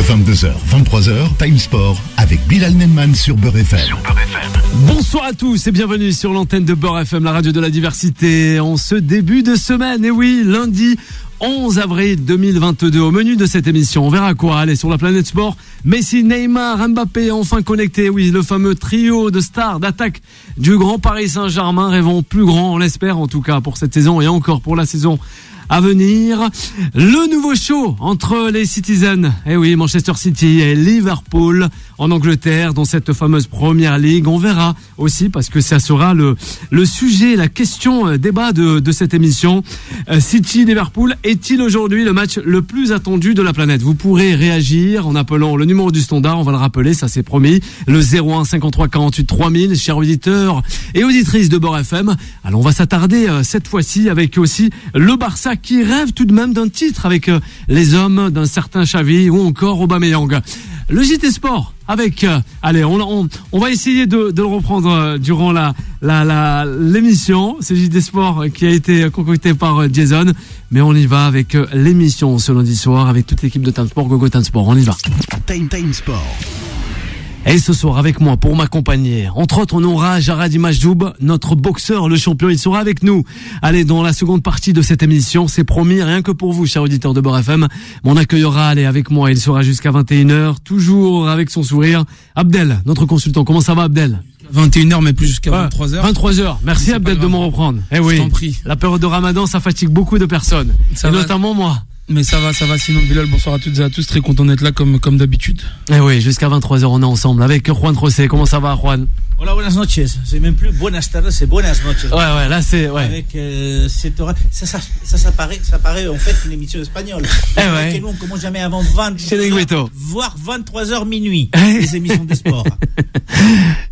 22h, 23h, Time Sport avec Bilal Nenman sur Beurre FM. Bonsoir à tous et bienvenue sur l'antenne de Beurre FM, la radio de la diversité. En ce début de semaine, et oui, lundi 11 avril 2022, au menu de cette émission, on verra quoi. Allez, sur la planète sport, Messi, Neymar, Mbappé enfin connectés. Oui, le fameux trio de stars d'attaque du Grand Paris Saint-Germain. Rêvons plus grand, on l'espère en tout cas pour cette saison et encore pour la saison à venir. Le nouveau show entre les Citizens, eh oui, Manchester City et Liverpool en Angleterre, dans cette fameuse Première Ligue. On verra aussi, parce que ça sera le sujet, la question débat de cette émission. City-Liverpool est-il aujourd'hui le match le plus attendu de la planète? Vous pourrez réagir en appelant le numéro du standard, on va le rappeler, ça c'est promis, le 01 53 48 3000, chers auditeurs et auditrices de Beurre FM. Alors on va s'attarder cette fois-ci avec aussi le Barça qui rêve tout de même d'un titre avec les hommes d'un certain Xavi ou encore Aubameyang. Le JT Sport avec allez, on va essayer de le reprendre durant l'émission. C'est JT Sport qui a été concocté par Jason, mais on y va avec l'émission ce lundi soir avec toute l'équipe de Time Sport, Gogo Time Sport. On y va. Time Sport. Et ce soir avec moi pour m'accompagner, entre autres on aura Jaradi Majdoub, notre boxeur, le champion, il sera avec nous. Allez, dans la seconde partie de cette émission, c'est promis, rien que pour vous, chers auditeurs de Beurre FM, on accueillera, allez, avec moi, il sera jusqu'à 21h, toujours avec son sourire, Abdel, notre consultant. Comment ça va, Abdel? 21h, mais plus jusqu'à 23h. 23h. Merci Abdel de me reprendre. Eh oui. Je t'en prie. La période de Ramadan, ça fatigue beaucoup de personnes. Ça et va. Notamment moi. Mais ça va, sinon Bilal, bonsoir à toutes et à tous, très content d'être là comme d'habitude. Eh oui, jusqu'à 23h on est ensemble avec Juan José. Comment ça va, Juan? Hola, buenas noches. C'est même plus buenas tardes, c'est buenas noches. Ouais, là c'est ouais. Avec cette oreille, ça paraît en fait une émission espagnole. Eh ouais. Et nous on commence jamais avant 22h, voire 23h minuit les émissions de sport.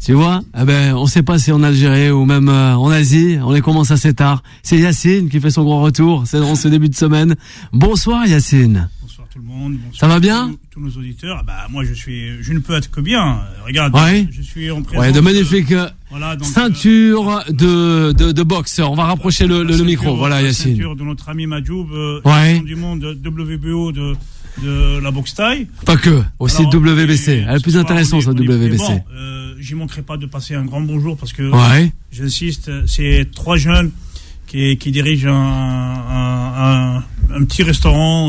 Tu vois, on sait pas si en Algérie ou même en Asie, on les commence assez tard. C'est Yacine qui fait son grand retour, c'est dans ce début de semaine. Bonsoir Yacine. Bonsoir tout le monde. Bonsoir ça va bien? Tous nos auditeurs. Moi je ne peux être que bien. Regarde, ouais. Je suis en présence. Ouais, de magnifiques ceinture de boxe. On va rapprocher le micro. Voilà Yacine. Ceinture de notre ami Majoub, ouais. Du monde WBO de la boxe taille. Pas que, aussi alors, WBC. Elle est plus intéressante, la WBC. Bon, j'y manquerai pas de passer un grand bonjour parce que, ouais. J'insiste, c'est 3 jeunes qui dirigent un petit restaurant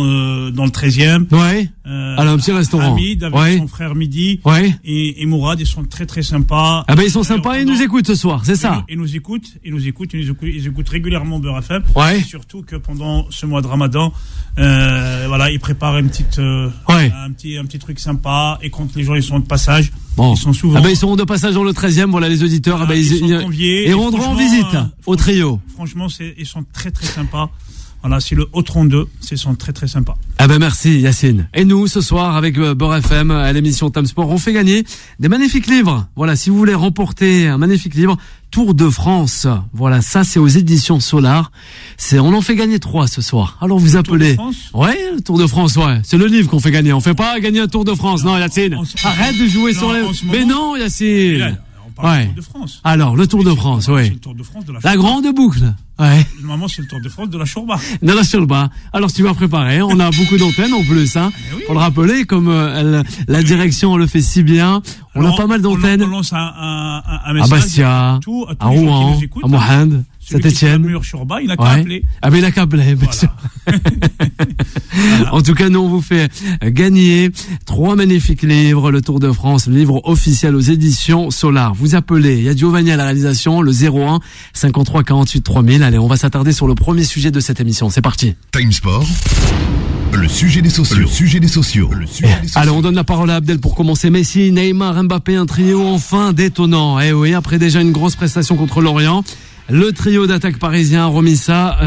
dans le 13e. Ouais. Alors un petit restaurant. Hamid avec son frère Midi. Ouais. Et Mourad, ils sont très très sympas. Ils sont sympas et ils nous écoutent ce soir, c'est ça. Ils nous écoutent régulièrement Beurre FM. Ouais. Et surtout que pendant ce mois de Ramadan, ils préparent un petit truc sympa, et quand les gens ils sont de passage, ils sont souvent. Ils seront de passage dans le 13e, voilà les auditeurs, ils sont conviés. Et rendront en visite au trio. Franchement, ils sont très très sympas. Voilà, c'est le Haut-32, ils sont très très sympas. Merci Yacine. Et nous, ce soir, avec Beurre FM, à l'émission Time Sport, on fait gagner des magnifiques livres. Voilà, si vous voulez remporter un magnifique livre, Tour de France. Voilà, ça c'est aux éditions Solar. On en fait gagner 3 ce soir. Alors vous appelez. Tour de France ? Ouais, le Tour de France, ouais. C'est le livre qu'on fait gagner. On fait pas gagner un Tour de France. Non, Yacine. Arrête de jouer sur les. Mais non, Yacine. Ouais. Tour de France. Alors, le Tour de France, oui. C'est le Tour de France de la grande boucle. Ouais. Normalement, c'est le Tour de France de la Chourba. De la Chourba. Alors, tu vas préparer. On a beaucoup d'antennes en plus, hein. Oui. Pour le rappeler, comme la direction le fait si bien. On a pas mal d'antennes. On lance un message. À Bastia, à Rouen, à Mohand, Saint-Etienne. Il n'a qu'à appeler. Il a qu'à appeler, bien sûr. En tout cas, nous, on vous fait gagner 3 magnifiques livres, le Tour de France, le livre officiel aux éditions Solar. Vous appelez, il y a Giovanni à la réalisation, le 01 53 48 3000. Allez, on va s'attarder sur le premier sujet de cette émission. C'est parti. Time Sport. Le sujet des sociaux. Allez, on donne la parole à Abdel pour commencer. Messi, Neymar, Mbappé, un trio enfin détonnant. Eh oui, après déjà une grosse prestation contre Lorient, le trio d'attaque parisien a remis ça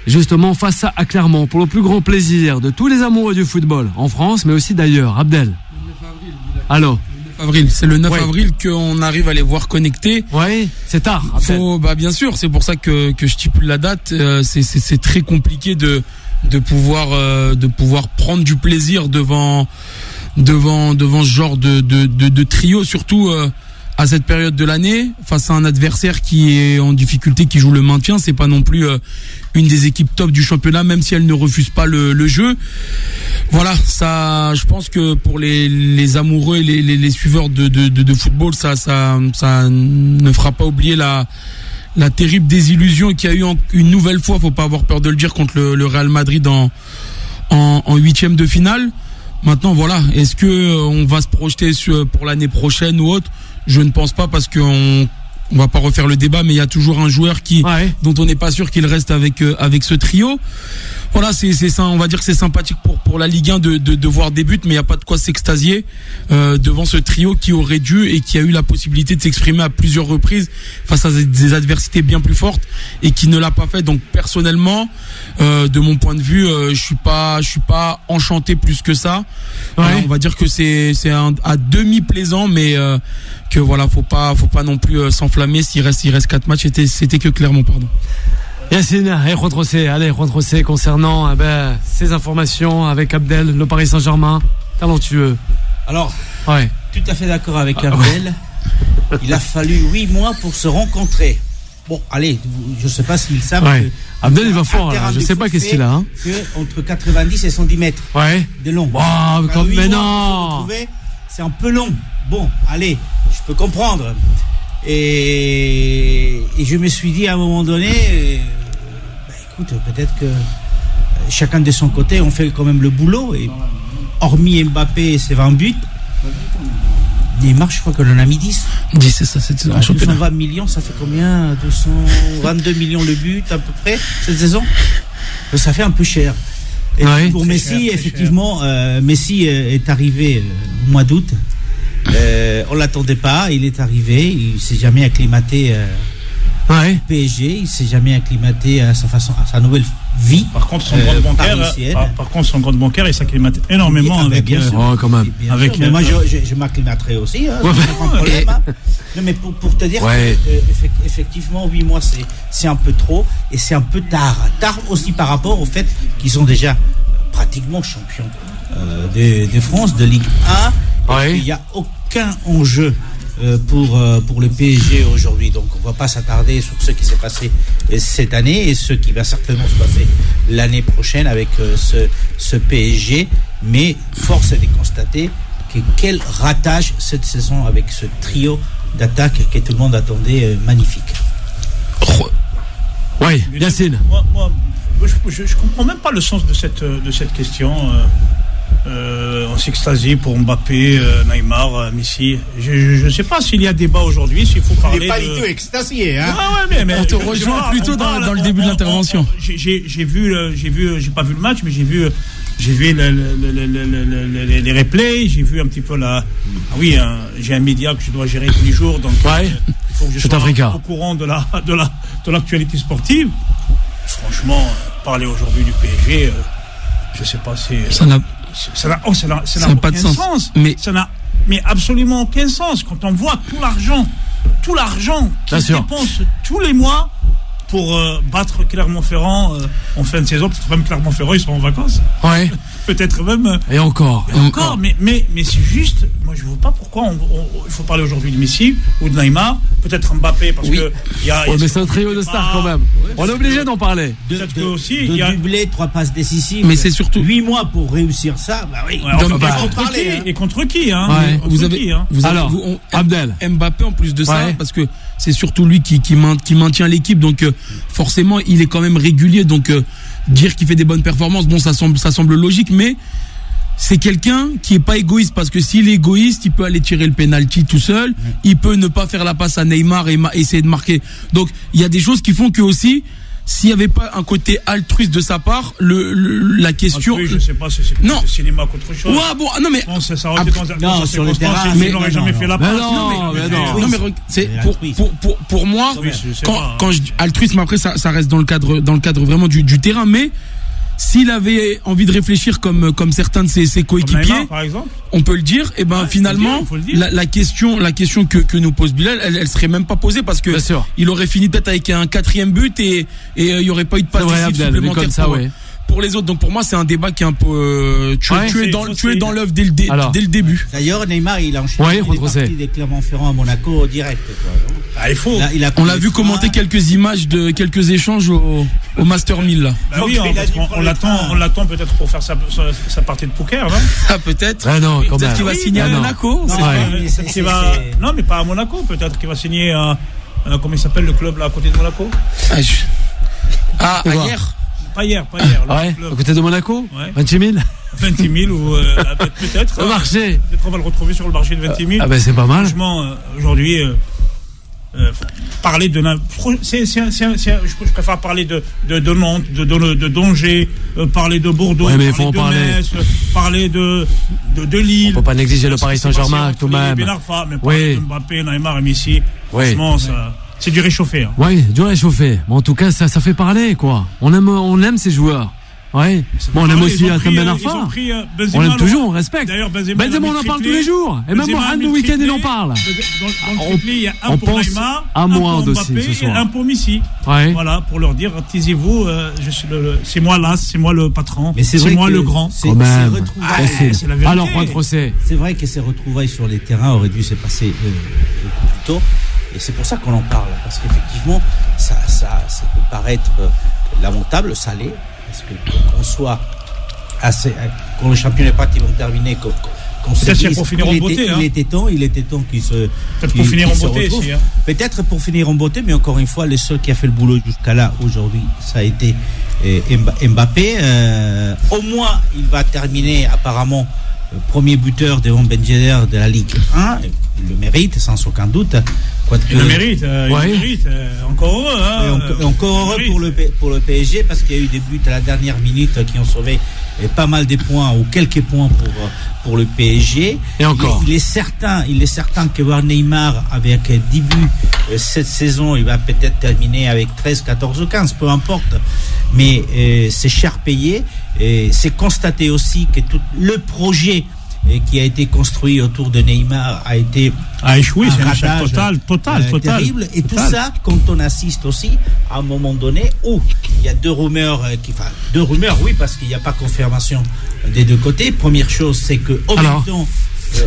justement face à Clermont pour le plus grand plaisir de tous les amoureux du football en France, mais aussi d'ailleurs. Abdel. Le 9 avril. Allô. C'est le 9 avril qu'on arrive à les voir connectés. Oui, c'est tard. Bien sûr, c'est pour ça que je stipule la date. C'est très compliqué de pouvoir prendre du plaisir devant ce genre de trio, surtout à cette période de l'année, face à un adversaire qui est en difficulté, qui joue le maintien. C'est pas non plus une des équipes top du championnat, même si elle ne refuse pas le jeu. Voilà, ça je pense que pour les amoureux et les suiveurs de football, ça ne fera pas oublier la terrible désillusion qu'il y a eu une nouvelle fois, faut pas avoir peur de le dire, contre le Real Madrid en huitième de finale. Maintenant, voilà, est-ce que on va se projeter pour l'année prochaine ou autre? Je ne pense pas, parce que on va pas refaire le débat, mais il y a toujours un joueur dont on n'est pas sûr qu'il reste avec ce trio. Voilà, c'est ça, on va dire que c'est sympathique pour la Ligue 1 de voir des buts, mais il n'y a pas de quoi s'extasier devant ce trio qui aurait dû et qui a eu la possibilité de s'exprimer à plusieurs reprises face à des adversités bien plus fortes et qui ne l'a pas fait. Donc personnellement, de mon point de vue, je suis pas enchanté plus que ça. On va dire que c'est à demi plaisant, mais que voilà, faut pas non plus s'enflammer. S'il reste 4 matchs, c'était que Clermont, pardon. Yacine, Juan-José, concernant ces informations avec Abdel, le Paris Saint-Germain, talentueux. Alors, tout à fait d'accord avec Abdel. Il a fallu 8 mois pour se rencontrer. Bon, allez, je ne sais pas s'ils savent. Que Abdel, il va fort, là. Je ne sais pas qu'est-ce qu'il a. Entre 90 et 110 mètres de long. Mais non, c'est un peu long. Bon, allez, je peux comprendre. Et je me suis dit à un moment donné, écoute, peut-être que chacun de son côté, on fait quand même le boulot. Et hormis Mbappé et ses 20 buts, Neymar, je crois que l'on a mis 10. 10, c'est ça, cette saison. 220 millions, ça fait combien? 222 millions le but, à peu près, cette saison. Ça fait un peu cher. Et pour Messi, effectivement, Messi est arrivé au mois d'août. On l'attendait pas, il est arrivé, il s'est jamais acclimaté au PSG, il s'est jamais acclimaté à sa nouvelle vie. Par contre, son compte bancaire, il s'acclimate énormément avec. Bien sûr. Quand même. Mais moi, je m'acclimaterai aussi. Pas de problème. Non, mais pour te dire que, effectivement, 8 mois, c'est un peu trop et c'est un peu tard. Tard aussi par rapport au fait qu'ils sont déjà pratiquement champions de France, de Ligue 1. Il n'y a aucun enjeu pour le PSG aujourd'hui. Donc on ne va pas s'attarder sur ce qui s'est passé cette année et ce qui va certainement se passer l'année prochaine avec ce PSG. Mais force est de constater que quel ratage cette saison avec ce trio d'attaque que tout le monde attendait magnifique. Yacine. Moi, je ne comprends même pas le sens de cette question. On s'extasie pour Mbappé, Neymar, Messi. Je ne sais pas s'il y a débat aujourd'hui, s'il faut parler. Il n'est pas du tout extasié, hein. Mais on te rejoint plutôt dans le début de l'intervention. J'ai pas vu le match, mais j'ai vu les replays, j'ai vu un petit peu j'ai un média que je dois gérer tous les jours, donc il faut que je sois au courant de l'actualité sportive. Franchement, parler aujourd'hui du PSG, je sais pas, ça n'a pas de sens. Mais absolument aucun sens. Quand on voit tout l'argent qui se dépense tous les mois pour battre Clermont-Ferrand en fin de saison, peut-être même Clermont-Ferrand, ils sont en vacances. Peut-être même. Et encore. Mais c'est juste, moi je ne vois pas pourquoi il faut parler aujourd'hui de Messi ou de Neymar, peut-être Mbappé, parce que mais c'est un trio de stars quand même. On est obligé d'en parler. Peut-être que aussi il y a doublé, 3 passes décisives. Mais c'est surtout 8 mois pour réussir ça. Et contre qui, hein? Abdel. Mbappé en plus de ça, parce que c'est surtout lui qui maintient l'équipe, donc forcément il est quand même régulier, donc dire qu'il fait des bonnes performances, bon, ça semble logique, mais c'est quelqu'un qui est pas égoïste, parce que s'il est égoïste, il peut aller tirer le penalty tout seul, il peut ne pas faire la passe à Neymar et essayer de marquer. Donc il y a des choses qui font que aussi, s'il n'y avait pas un côté altruiste de sa part, la question. Je sais pas, c'est cinéma qu'autre chose. Non mais. Ça aurait été dans sur le terrain. Il n'aurait jamais fait la passe. Non mais c'est pour moi, quand je dis altruisme, après ça reste dans le cadre vraiment du terrain, mais s'il avait envie de réfléchir comme certains de ses coéquipiers, Neymar, par exemple, on peut le dire, et finalement la question que nous pose Bilal, elle serait même pas posée, parce que il aurait fini peut-être avec un 4e but et il y aurait pas eu de passe supplémentaire pour les autres. Donc pour moi, c'est un débat qui est un peu tu es dans l'œuvre dès le début. D'ailleurs, Neymar, il a enchaîné les parties des Clermont-Ferrand à Monaco direct. Il faut. On l'a vu commenter quelques images de quelques échanges au Master 1000 là. Bah oui, on l'attend peut-être pour faire sa partie de poker, non? Ah peut-être. Ah non, quand peut-être même. qu'il va signer à Monaco. Non, mais pas à Monaco. Peut-être qu'il va signer comment il s'appelle le club là à côté de Monaco? Hier. Pas hier. À côté de Monaco, 20 000 ou peut-être. Ça marché. Peut-être on va le retrouver sur le marché de 20 000. Ah ben c'est pas mal. Franchement, aujourd'hui, parler de je préfère parler de Nantes, de Angers, parler de Bordeaux, parler de Metz, parler de Lille. On peut pas négliger le Paris Saint-Germain tout de même. Mais parler de Mbappé, Neymar et Messi, franchement, c'est du réchauffé. Hein. Oui, du réchauffé. Mais en tout cas, ça fait parler, quoi. On aime ces joueurs. Ouais. Bon, on aime aussi Hatem Ben Arfa. On l'aime toujours, on respecte. D'ailleurs, Benzema, on en parle tous les jours. Et même Mohamed, le week-end, il en parle. Dans le triplé, il y a un pour Neymar, un pour Mbappé et un pour Messi. Ouais. Voilà, pour leur dire, taisez-vous, c'est moi l'as, c'est moi le patron, c'est moi le grand. Quand même. C'est la vérité. Alors, point de procès. C'est vrai que ces retrouvailles sur les terrains auraient dû se passer plus tôt. Et c'est pour ça qu'on en parle. Parce qu'effectivement, ça peut paraître lamentable, salé. Parce que qu'on soit assez, quand le championnat est pratiquement terminé, qu'on se dise, pour finir en beauté, il était temps qu'il se. Peut-être pour finir en beauté ici. Hein. Peut-être pour finir en beauté, mais encore une fois, le seul qui a fait le boulot jusqu'à là aujourd'hui, ça a été Mbappé. Au moins, il va terminer apparemment premier buteur devant Ben Yedder de la Ligue 1. Il le mérite sans aucun doute. Il le mérite, encore heureux. Hein. Encore heureux pour le PSG parce qu'il y a eu des buts à la dernière minute qui ont sauvé pas mal de points ou quelques points pour le PSG. Et encore. Il est certain que voir Neymar avec 10 buts cette saison, il va peut-être terminer avec 13, 14 ou 15, peu importe. Mais c'est cher payé. Et c'est constaté aussi que tout le projet qui a été construit autour de Neymar a échoué, c'est un échec total. Terrible. Et tout ça, quand on assiste aussi à un moment donné où il y a deux rumeurs, oui, parce qu'il n'y a pas confirmation des deux côtés. Première chose, c'est que au même temps,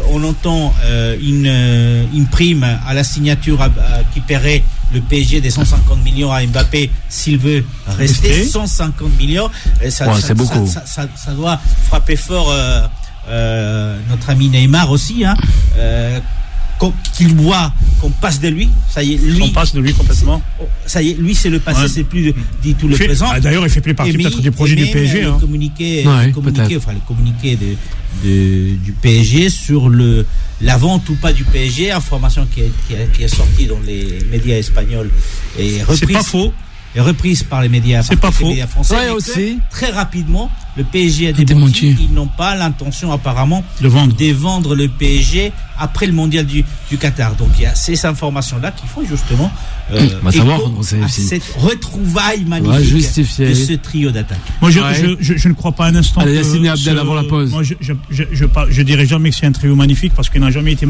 on entend une prime à la signature qui paierait le PSG des 150 millions à Mbappé s'il veut rester. 150 millions. C'est beaucoup. Ça doit frapper fort notre ami Neymar aussi, hein, qu'il voit qu'on passe de lui. Ça y est, lui. On passe de lui complètement. Ça y est, lui c'est le passé, c'est plus dit tout le présent. D'ailleurs, il fait plus partie peut-être du projet du PSG. Le communiqué du PSG sur la vente ou pas du PSG, information qui est sortie dans les médias espagnols et c'est pas faux. Et reprise par les médias, médias français. Ouais, aussi. Très rapidement, le PSG a démenti. Ils n'ont pas l'intention apparemment de vendre le PSG après le mondial du Qatar. Donc il y a ces informations-là qui font justement cette retrouvaille magnifique de ce trio d'attaque. Moi, je ne crois pas un instant. Allez, Yassine Abdel avant la pause. Moi, je dirais jamais que c'est un trio magnifique parce qu'il n'a jamais été,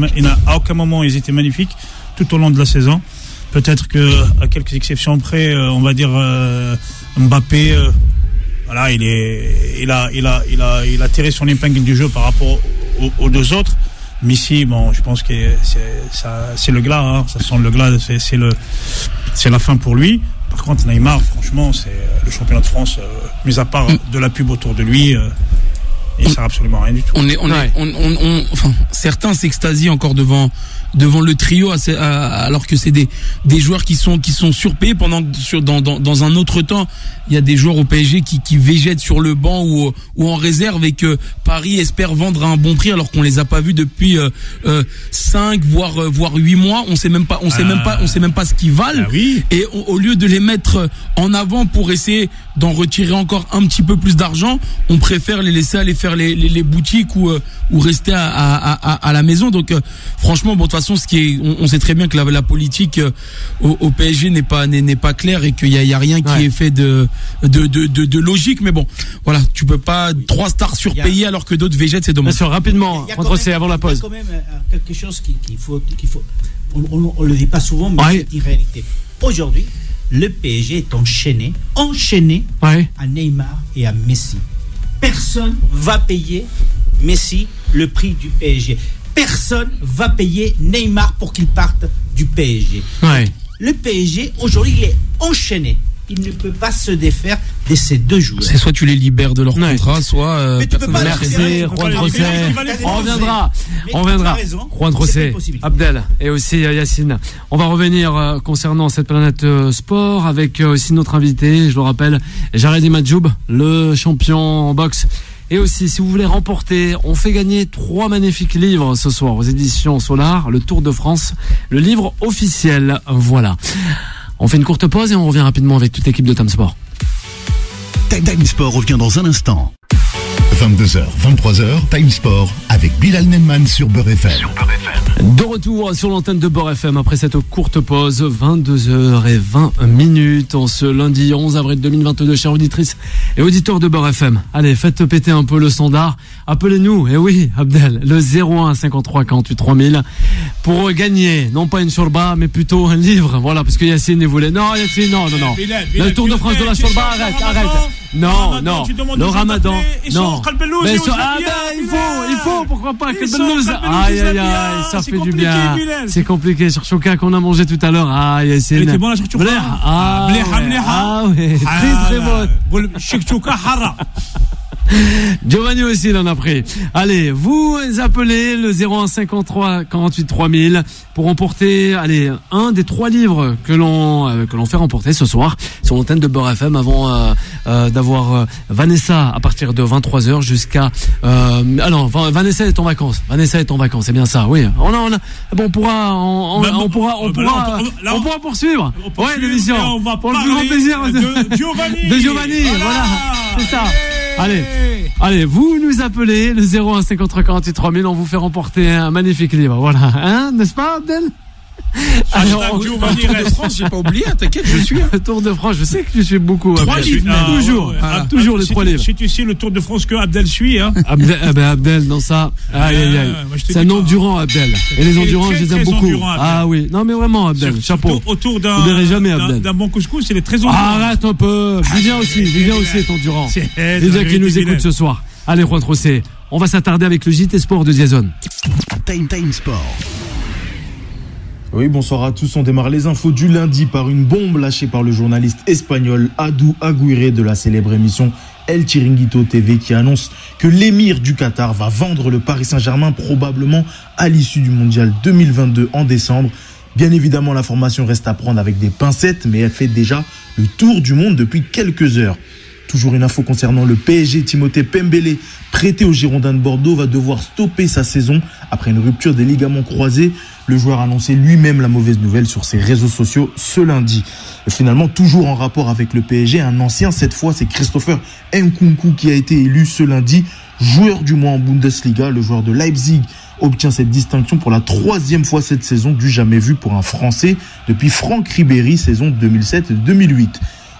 à aucun moment ils étaient magnifiques tout au long de la saison. Peut-être que à quelques exceptions près, on va dire Mbappé, voilà, il a tiré son épingle du jeu par rapport aux deux autres. Messi, bon, je pense que c'est le glas, hein, ça sent le glas, c'est la fin pour lui. Par contre, Neymar, franchement, c'est le championnat de France, mis à part de la pub autour de lui. Il sert absolument rien du tout. Certains s'extasient encore devant le trio alors que c'est des joueurs qui sont surpayés dans un autre temps. Il y a des joueurs au PSG qui végètent sur le banc ou en réserve et que Paris espère vendre à un bon prix alors qu'on les a pas vus depuis 5 voire 8 mois. On sait même pas ce qu'ils valent. Ah oui. Et au lieu de les mettre en avant pour essayer d'en retirer encore un petit peu plus d'argent, on préfère les laisser aller faire les boutiques ou rester à la maison. Donc franchement, bon, de toute façon, on sait très bien que la politique au PSG n'est pas claire et qu'il y a rien qui est fait de logique. Mais bon, voilà, tu peux pas 3 stars surpayées alors que d'autres végètent, c'est dommage. Bien sûr, rapidement, c'est avant la pause. Il y a quand même quelque chose qu'il faut. On le dit pas souvent, mais c'est une réalité. Aujourd'hui, le PSG est enchaîné à Neymar et à Messi. Personne va payer Messi le prix du PSG. Personne va payer Neymar pour qu'il parte du PSG. Le PSG, aujourd'hui, il est enchaîné. Il ne peut pas se défaire de ces deux joueurs. C'est soit tu les libères de leur contrat, soit... Mais tu peux pas. Merci, Juan José. On reviendra. Juan José, Abdel et aussi Yacine. On va revenir concernant cette planète sport avec aussi notre invité, je le rappelle, Jared Madjoub, le champion en boxe. Et aussi, si vous voulez remporter, on fait gagner 3 magnifiques livres ce soir aux éditions Solar, le Tour de France, le livre officiel. Voilà. On fait une courte pause et on revient rapidement avec toute l'équipe de Time Sport. Time Sport revient dans un instant. 22h, 23h, Time Sport avec Bilal Nenman sur Beurre FM. De retour sur l'antenne de Beurre FM après cette courte pause, 22h20 en ce lundi 11 avril 2022, chères auditrices et auditeurs de Beurre FM. Allez, faites péter un peu le standard. Appelez-nous, et oui, Abdel, le 01 53 48 3000 pour gagner, non pas une shorba, mais plutôt un livre. Voilà, parce que Yacine voulait. Non, Yacine, non. Le Tour de France de la shorba, arrête. Non. Le Ramadan, non. Mais il faut, pourquoi pas, Kalbelouz. Aïe, ça fait du bien. C'est compliqué sur Chouka qu'on a mangé tout à l'heure. Aïe, Yacine. Elle était bonne la chouka. Ah ouais, très bonne. Chouka hara. Giovanni aussi il en a pris. Allez, vous appelez le 01 53 48 3000 pour remporter un des 3 livres que l'on fait remporter ce soir sur l'antenne de Beurre FM avant d'avoir Vanessa à partir de 23h jusqu'à Vanessa est en vacances. C'est bien ça. Oui. On pourra poursuivre. Ouais, l'émission. On va pour le plus grand plaisir de Giovanni. Voilà. C'est ça. Allez, vous nous appelez le 01 53 48 3000, on vous fait remporter un magnifique livre. Voilà, n'est-ce pas, Abdel? Alors, Tour de France, j'ai pas oublié, t'inquiète, je suis. Tour de France, je sais que tu suis beaucoup. 3 livres. Toujours les 3 livres. C'est ici le Tour de France que Abdel suit, hein. Abdel, dans ça. C'est un endurant, Abdel. Et les endurants, je les aime beaucoup. Ah oui. Non, mais vraiment, Abdel. Chapeau. Autour d'un bon couscous, c'est les très endurants. Arrête un peu. Vivien aussi est endurant. Vivien qui nous écoute ce soir. Allez, Juan José. On va s'attarder avec le JT Sport de Diazone. Time Sport. Oui, bonsoir à tous. On démarre les infos du lundi par une bombe lâchée par le journaliste espagnol Adu Aguirre de la célèbre émission El Chiringuito TV qui annonce que l'émir du Qatar va vendre le Paris Saint-Germain probablement à l'issue du mondial 2022 en décembre. Bien évidemment, l'information reste à prendre avec des pincettes, mais elle fait déjà le tour du monde depuis quelques heures. Toujours une info concernant le PSG, Timothée Pembele, prêté aux Girondins de Bordeaux, va devoir stopper sa saison après une rupture des ligaments croisés. Le joueur a annoncé lui-même la mauvaise nouvelle sur ses réseaux sociaux ce lundi. Et finalement, toujours en rapport avec le PSG, un ancien, cette fois, c'est Christopher Nkunku qui a été élu ce lundi joueur du mois en Bundesliga. Le joueur de Leipzig obtient cette distinction pour la 3e fois cette saison, du jamais vu pour un Français depuis Franck Ribéry, saison 2007-2008.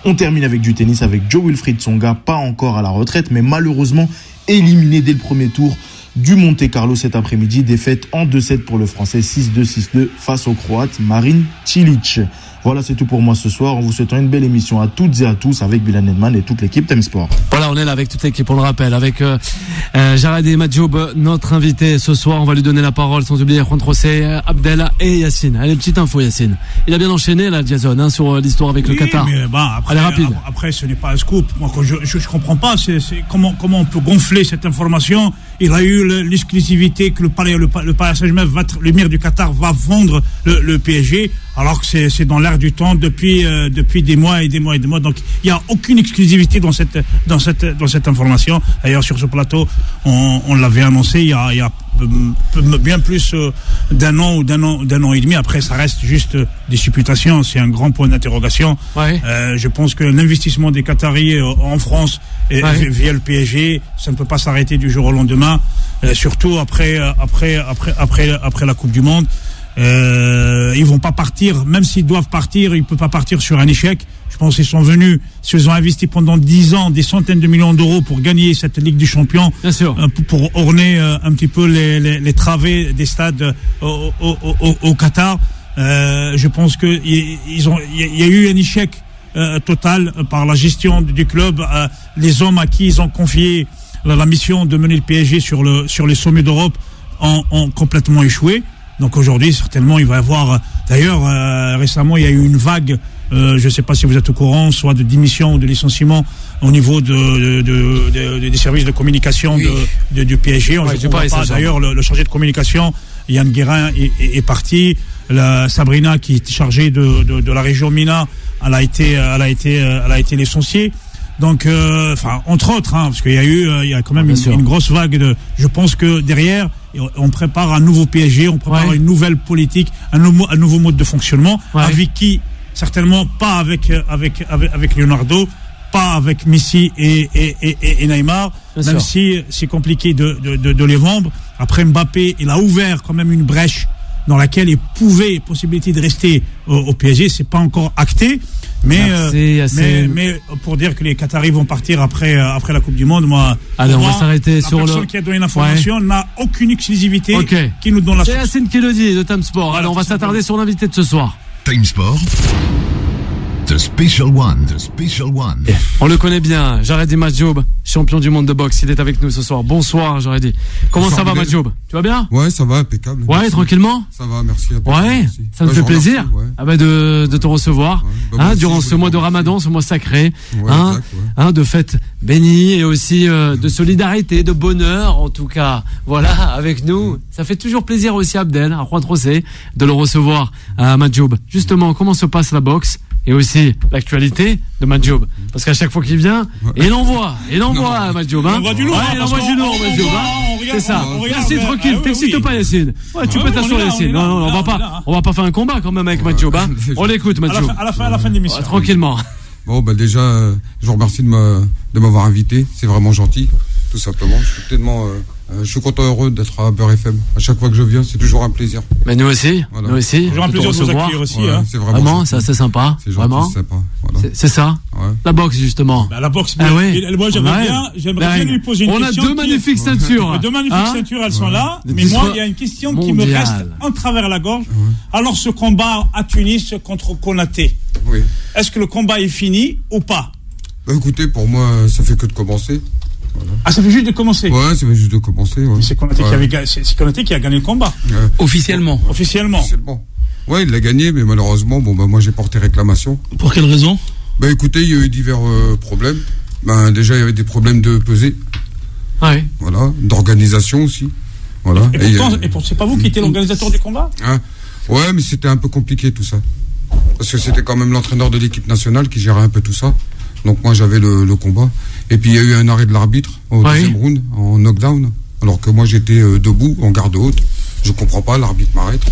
On termine avec du tennis avec Jo-Wilfried Tsonga, pas encore à la retraite, mais malheureusement éliminé dès le premier tour du Monte Carlo cet après-midi. Défaite en 2-7 pour le Français, 6-2, 6-2 face au Croate Marin Cilic. Voilà, c'est tout pour moi ce soir. En vous souhaitant une belle émission à toutes et à tous avec Bilal Nenman et toute l'équipe Time Sport. Voilà, on est là avec toute l'équipe, on le rappelle, avec Jared Madjoub, notre invité ce soir. On va lui donner la parole, sans oublier Juan José, Abdel et Yacine. Allez, petite info, Yacine. Il a bien enchaîné, là, Jason, sur l'histoire avec le Qatar. Mais après, allez, rapide. Après, ce n'est pas un scoop. Moi, je comprends pas, c'est comment on peut gonfler cette information. Il a eu l'exclusivité que le Paris Saint-Germain, l'émir du Qatar, va vendre le PSG. Alors que c'est dans l'air du temps depuis des mois et des mois et des mois. Donc il y a aucune exclusivité dans cette information. D'ailleurs sur ce plateau, on l'avait annoncé il y a bien plus d'un an ou d'un an et demi. Après ça reste juste des supputations. C'est un grand point d'interrogation. Ouais. Je pense que l'investissement des Qataris en France via le PSG, ça ne peut pas s'arrêter du jour au lendemain. Surtout après la Coupe du Monde. Ils vont pas partir, même s'ils doivent partir, ils peuvent pas partir sur un échec. Je pense qu'ils sont venus, s'ils ont investi pendant 10 ans des centaines de millions d'euros pour gagner cette Ligue des Champions, bien sûr, pour orner un petit peu les travées des stades au Qatar. Je pense que il y a eu un échec totale par la gestion du club. Les hommes à qui ils ont confié la mission de mener le PSG sur les sommets d'Europe ont complètement échoué. Donc aujourd'hui, certainement, il va y avoir... D'ailleurs, récemment, il y a eu une vague, je ne sais pas si vous êtes au courant, soit de démission ou de licenciement au niveau des services de communication du PSG. On ne voit pas. D'ailleurs, le chargé de communication, Yann Guérin, est parti. Sabrina, qui est chargée de la région Mina, elle a été licenciée. Donc, entre autres, parce qu'il y a quand même une grosse vague je pense que derrière, on prépare un nouveau PSG, on prépare une nouvelle politique, un nouveau mode de fonctionnement, avec qui, certainement pas avec Leonardo, pas avec Messi et Neymar, même si c'est compliqué de les vendre. Après Mbappé, il a ouvert quand même une brèche dans laquelle il pouvait possibilité de rester au PSG, c'est pas encore acté. Mais pour dire que les Qataris vont partir après la Coupe du Monde, moi, allez, on va s'arrêter sur la personne qui a donné l'information n'a aucune exclusivité qui nous donne la source. C'est Yacine qui le dit de Time Sport. Alors on va s'attarder sur l'invité de ce soir. Time Sport. The Special One. On le connaît bien, Jaredi Madjoub, champion du monde de boxe. Il est avec nous ce soir. Bonsoir, Jaredi. Comment ça va, Madjoub? Tu vas bien? Ouais, ça va, impeccable. Ouais, merci. Tranquillement? Ça va, merci. Merci. Ça me fait plaisir de te recevoir durant ce mois de Ramadan, ce mois sacré, de fête bénie et aussi de solidarité, de bonheur, en tout cas. Voilà, avec nous. Ça fait toujours plaisir aussi, Abdel, à Juan Trocé, de le recevoir à Madjoub. Justement, comment se passe la boxe? Et aussi l'actualité de Madjoub. Parce qu'à chaque fois qu'il vient, il envoie Madjoub. Il envoie du lourd. Il envoie du lourd, Madjoub. C'est ça. Yacine, tranquille, t'excites pas, Yacine. Ouais, tu peux t'assurer, Yacine. Non, on va pas faire un combat quand même avec Madjoub. On l'écoute, Madjoub. À la fin de l'émission. Tranquillement. Bon, déjà, je vous remercie de m'avoir invité. C'est vraiment gentil, tout simplement. Je suis content, heureux d'être à Beurre FM. À chaque fois que je viens, c'est toujours un plaisir. Mais nous aussi. Toujours un plaisir de vous accueillir aussi. C'est vraiment c'est assez sympa. C'est gentil, vraiment. c'est sympa. Voilà. C'est ça. La boxe, justement. La boxe, moi j'aimerais bien lui poser une question. On a deux magnifiques ceintures. Deux magnifiques ceintures, elles sont là. Mais moi, il y a une question qui me reste en travers la gorge. Alors, ce combat à Tunis contre Konaté, est-ce que le combat est fini ou pas? Écoutez, pour moi, ça fait que de commencer. Voilà. Ah, ça fait juste de commencer? Ouais, ça fait juste de commencer. Ouais. Mais c'est Konaté qui a gagné le combat. Officiellement. Ouais, il l'a gagné, mais malheureusement, moi j'ai porté réclamation. Pour quelle raison? Écoutez, il y a eu divers problèmes. Déjà, il y avait des problèmes de pesée. Ouais. Voilà, d'organisation aussi. Voilà. Et pourtant, c'est pas vous qui étiez l'organisateur du combat? Ouais, mais c'était un peu compliqué tout ça. Parce que c'était quand même l'entraîneur de l'équipe nationale qui gérait un peu tout ça. Donc moi j'avais le combat. Et puis il y a eu un arrêt de l'arbitre au deuxième round, en knockdown. Alors que moi j'étais debout, en garde haute. Je comprends pas, l'arbitre m'arrête.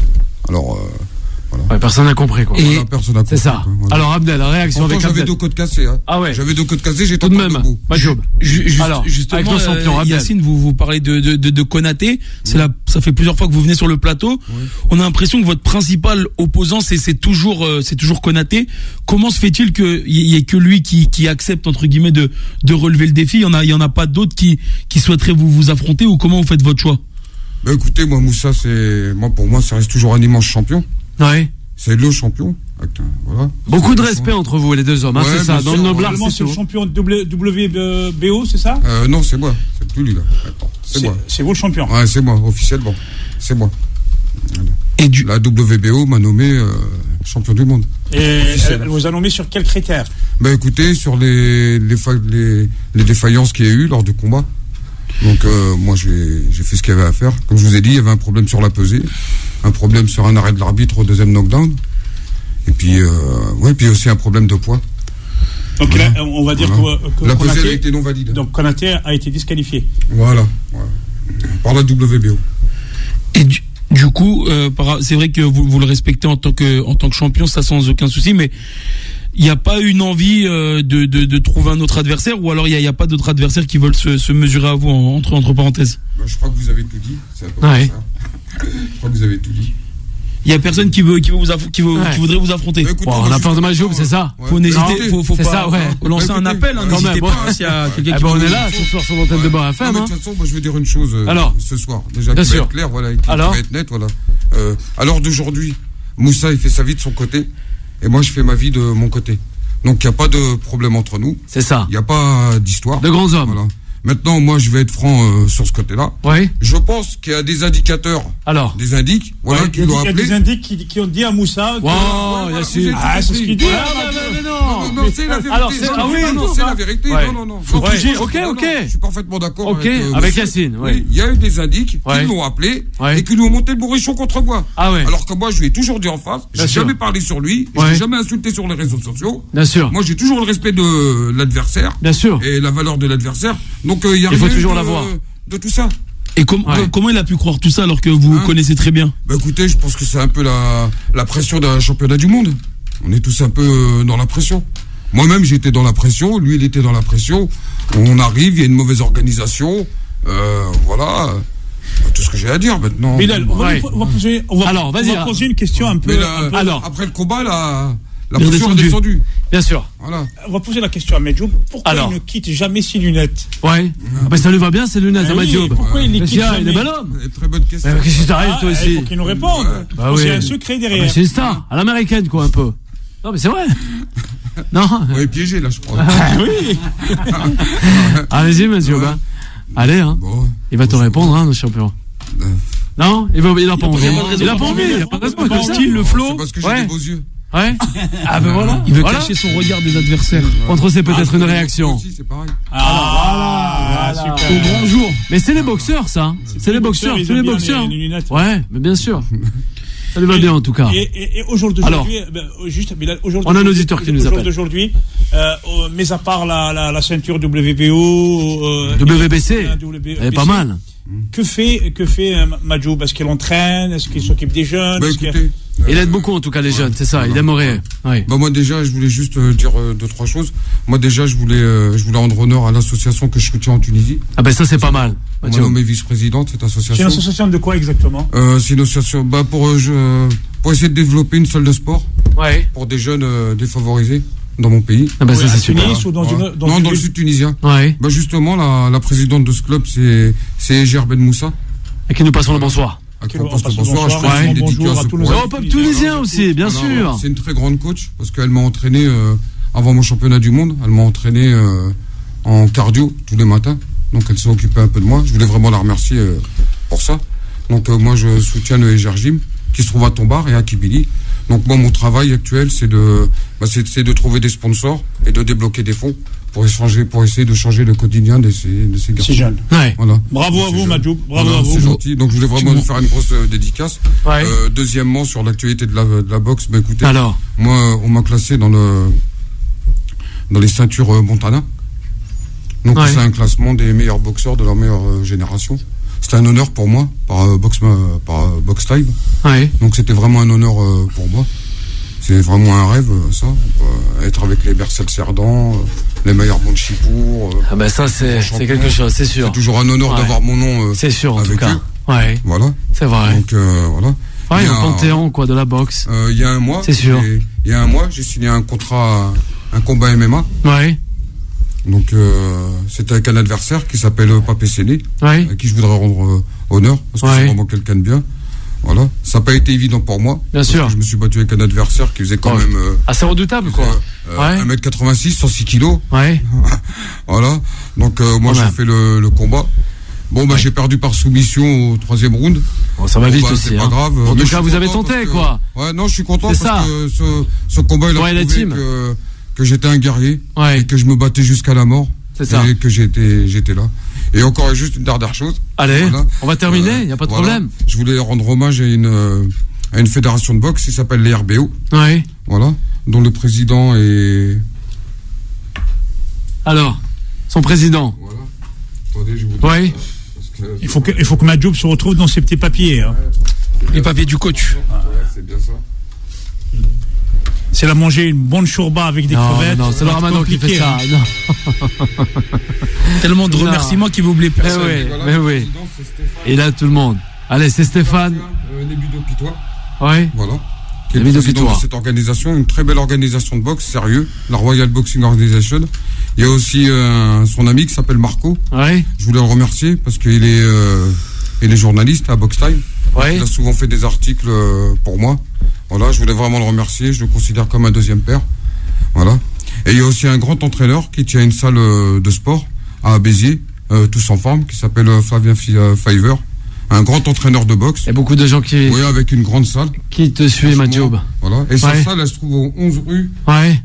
Alors voilà. Ouais, personne n'a compris quoi. Personne n'a compris. C'est ça. Quoi, voilà. Alors Abdel, réaction avec Abdel. J'avais deux côtes cassées. Ah ouais. J'avais deux côtes cassées, j'étais tout de même. Debout. Alors, justement, avec le champion, Yacine, vous parlez de Konaté. Ça fait plusieurs fois que vous venez sur le plateau. Oui. On a l'impression que votre principal opposant, c'est toujours Konaté. Comment se fait-il qu'il y ait que lui qui accepte entre guillemets de relever le défi? Il y en a pas d'autres qui souhaiteraient vous affronter, ou comment vous faites votre choix? Écoutez, moi Moussa, pour moi, ça reste toujours un immense champion. Ouais. C'est le champion. Voilà. Beaucoup de respect entre vous, les deux hommes, c'est ça. Dans le noblard, c'est le champion WBO, c'est ça? Non, c'est moi. C'est plus lui, là. C'est moi. C'est vous le champion? Ouais, c'est moi, officiellement. C'est moi. Et la WBO m'a nommé champion du monde. Et elle vous a nommé sur quels critères? Écoutez, sur les défaillances qu'il y a eu lors du combat. Donc moi j'ai fait ce qu'il y avait à faire. Comme je vous ai dit, il y avait un problème sur la pesée, un problème sur un arrêt de l'arbitre au deuxième knockdown, et puis puis aussi un problème de poids. Donc là, on va dire que la pesée a été non valide. Donc Konaté a été disqualifié. Voilà. Par la WBO. Et du coup, c'est vrai que vous le respectez en tant que champion, ça sans aucun souci, mais il n'y a pas une envie de trouver un autre adversaire, ou alors il n'y a pas d'autres adversaires qui veulent se mesurer à vous, entre parenthèses? Je crois que vous avez tout dit. C'est à peu près ça. Je crois que vous avez tout dit. Il n'y a personne qui voudrait vous affronter. Écoutez, on a peur de Madjoub, c'est ça? Faut n'hésiter, faut pas lancer un appel, n'hésitez pas s'il y a quelqu'un qui on est là ce soir sur l'antenne de Beurre FM. De toute façon, moi je veux dire une chose ce soir, déjà qui va être clair, qui va être net, voilà. À l'heure d'aujourd'hui, Moussa il fait sa vie de son côté, et moi je fais ma vie de mon côté. Donc il n'y a pas de problème entre nous. C'est ça. Il n'y a pas d'histoire. De grands hommes. Voilà. Maintenant, moi, je vais être franc sur ce côté-là. Oui. Je pense qu'il y a des indicateurs. Alors. Des indices. Voilà, qui l'ont appelé. Il y a des indices qui ont dit à Moussa. Yassine. Ah, c'est ce qu'il dit. Non, c'est la vérité. Alors, c'est la vérité. Non. Ok. Je suis parfaitement d'accord. Avec Yassine. Oui. Il y a eu des indices qui l'ont appelé et qui lui ont monté le bourrichon contre moi. Ah ouais. Alors que moi, je lui ai toujours dit en face. J'ai jamais parlé sur lui. Je l'ai jamais insulté sur les réseaux sociaux. Bien sûr. Moi, j'ai toujours le respect de l'adversaire. Bien sûr. Et la valeur de l'adversaire. Donc, il faut toujours l'avoir. De tout ça. Et comment il a pu croire tout ça alors que vous connaissez très bien? Bah écoutez, je pense que c'est un peu la pression d'un championnat du monde. On est tous un peu dans la pression. Moi-même, j'étais dans la pression, lui, il était dans la pression. On arrive, il y a une mauvaise organisation. Voilà. Tout ce que j'ai à dire maintenant. Bilal, on va poser une question un peu. Après le combat, la pression est descendue. Bien sûr. Voilà. On va poser la question à Medjoub. Pourquoi il ne quitte jamais ses lunettes? Ouais. Ça lui va bien ces lunettes à Medjoub. Pourquoi il les quitte jamais? Il est bel homme. Très bonne question. Qu'est-ce qui t'arrive toi aussi? Il faut qu'il nous réponde. C'est un secret derrière. C'est une star, à l'américaine quoi un peu. Non mais c'est vrai. Non. On est piégé là, je crois. Oui. Allez-y Medjoub. Allez il va te répondre notre champion. Non, il a pas envie. Il a pas envie. Il a pas de raison comme ça. Le flow. C'est parce que j'ai des beaux yeux. Ouais. Ah ben voilà. Il veut cacher son regard des adversaires. Contre c'est peut-être une réaction. Aussi, c'est pareil. Super. Au grand jour. Mais c'est les boxeurs ça. C'est les boxeurs. C'est les boxeurs. Ouais, mais bien sûr. Ça lui va bien en tout cas. Et aujourd'hui, on a un auditeur qui nous appelle. Aujourd'hui, mais à part la ceinture WBO, WBC, elle est pas mal. Que fait Medjoub? Est-ce qu'il entraîne? Est-ce qu'il s'occupe des jeunes? Il aide beaucoup en tout cas les jeunes, c'est ça. Il aimerait. Oui. Moi déjà, je voulais juste dire 2-3 choses. Moi déjà, je voulais rendre honneur à l'association que je soutiens en Tunisie. Ah ben ça c'est pas mal. On m'a nommé vice-président de cette association. C'est une association de quoi exactement? C'est une association pour essayer de développer une salle de sport pour des jeunes défavorisés dans mon pays. Ah bah ça c'est super. Tunis ou dans le sud tunisien. Ouais. Bah justement la présidente de ce club c'est Eger Ben Moussa. Et qui nous passons le bonsoir. Bonsoir. Je fais une dédicace au peuple tunisien aussi, bien sûr. C'est une très grande coach parce qu'elle m'a entraîné avant mon championnat du monde. Elle m'a entraîné en cardio tous les matins. Donc elle s'est occupée un peu de moi. Je voulais vraiment la remercier pour ça. Donc moi je soutiens le Eger Gym qui se trouve à Tombar et à Kibili. Donc moi mon travail actuel c'est de trouver des sponsors et de débloquer des fonds pour essayer de changer le quotidien de ces garçons. C'est jeune. Ouais. Voilà. Bravo à vous Medjoub. Bravo à vous. C'est gentil. Donc je voulais vraiment faire une grosse dédicace. Ouais. Deuxièmement sur l'actualité de la boxe, écoutez. Alors. Moi on m'a classé dans les ceintures Montana. Donc c'est un classement des meilleurs boxeurs de leur meilleure génération. C'était un honneur pour moi par Box Time. Ouais. Donc c'était vraiment un honneur pour moi. C'est vraiment un rêve, ça. Être avec les Bercel Cerdan, les meilleurs Bonchipour. Ah ben ça c'est quelque chose, c'est sûr. C'est toujours un honneur d'avoir mon nom. C'est sûr en avec tout cas. Eux. Ouais. Voilà. C'est vrai. Donc voilà. Ouais, un panthéon quoi de la boxe. Il y a un mois. C'est sûr. Il y a un mois, j'ai signé un combat MMA. Ouais. Donc c'était avec un adversaire qui s'appelle Papé Séné, à qui je voudrais rendre honneur parce que c'est vraiment quelqu'un de bien. Voilà, ça n'a pas été évident pour moi. Bien sûr. Je me suis battu avec un adversaire qui faisait quand même assez redoutable quoi. 1m86, 106 kilos. Ouais. Voilà. Donc moi j'ai fait le combat. Bon j'ai perdu par soumission au 3e round. Bon, ça va vite aussi. C'est pas grave. En tout cas vous avez tenté quoi. Ouais non je suis content parce que ce combat il a prouvé que j'étais un guerrier et que je me battais jusqu'à la mort. C'est ça. Et que j'étais là. Et encore juste une dernière chose. Allez, on va terminer, il n'y a pas de problème. Je voulais rendre hommage à une fédération de boxe qui s'appelle les RBO. Oui. Voilà, dont le président est... Alors, son président. Voilà. Attendez, je vous dis. Oui. Il faut que Medjoub se retrouve dans ses petits papiers. Hein. Les papiers du coach. Ouais, c'est bien ça. C'est la manger une bonne chourba avec des crevettes. Non, c'est le Ramadan qui fait ça. Non. Tellement de remerciements qu'il va oublier personne. Mais oui. Et là, tout le monde. Allez, c'est Stéphane. Nebudo Pitois. Oui. Voilà. Qui est le président de cette organisation, une très belle organisation de boxe, sérieux, la Royal Boxing Organization. Il y a aussi son ami qui s'appelle Marco. Oui. Je voulais le remercier parce qu'il est journaliste à Box Time. Oui. Il a souvent fait des articles pour moi. Voilà, je voulais vraiment le remercier. Je le considère comme un deuxième père. Voilà. Et il y a aussi un grand entraîneur qui tient une salle de sport à Béziers, tous en forme, qui s'appelle Flavien Fiver. Un grand entraîneur de boxe. Et beaucoup de gens qui... Oui, avec une grande salle. Qui te suivent, Madjoub. Voilà. Et sa salle, elle se trouve au 11 rue. Ouais.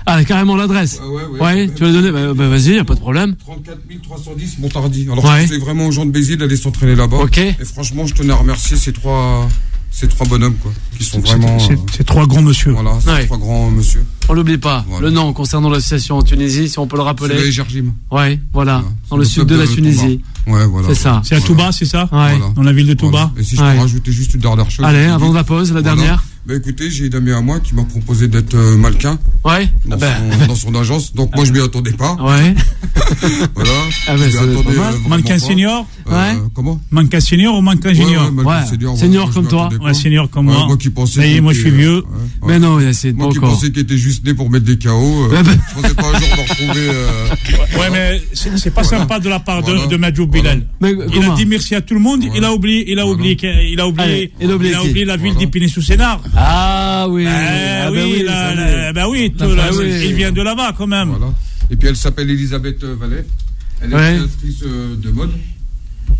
Ah, carrément l'adresse. Ouais, tu vas donner. Vas-y, y a pas de problème. 34 310 Montardi. Alors, je conseille vraiment aux gens de Béziers d'aller s'entraîner là-bas. Ok. Et franchement, je tenais à remercier ces trois bonhommes, quoi, qui sont vraiment. C'est trois grands monsieur. Voilà, c'est trois grands monsieur. On l'oublie pas. Voilà. Le nom concernant l'association en Tunisie, si on peut le rappeler. C'est le Gergim. Ouais, voilà. Dans le sud de la Tunisie. Ouais, voilà. C'est ça. C'est à Touba, c'est ça? Ouais. Dans la ville de Touba. Voilà. Et si je peux rajouter juste une dernière chose. Allez, avant de la pause, la dernière. Bah écoutez, j'ai une amie à moi qui m'a proposé d'être mannequin. Ouais. Dans son agence. Donc moi je m'y attendais pas. Ouais. Voilà. Mannequin senior. Comment? Mannequin senior ou mannequin junior? Ouais. Senior comme toi. Ouais, senior comme moi. Moi qui pensais. Ça y est, moi je suis vieux. Mais non, c'est moi qui pensais qu'il était juste né pour mettre des KO. Je pensais pas un jour me retrouver. Ouais, mais c'est pas sympa de la part de Madjoub Bilal. Il a dit merci à tout le monde. Il a oublié la ville d'Épinay-sous-Sénard. Ah oui. Il vient de là-bas quand même. Voilà. Et puis elle s'appelle Elisabeth Vallet. Elle est actrice de mode.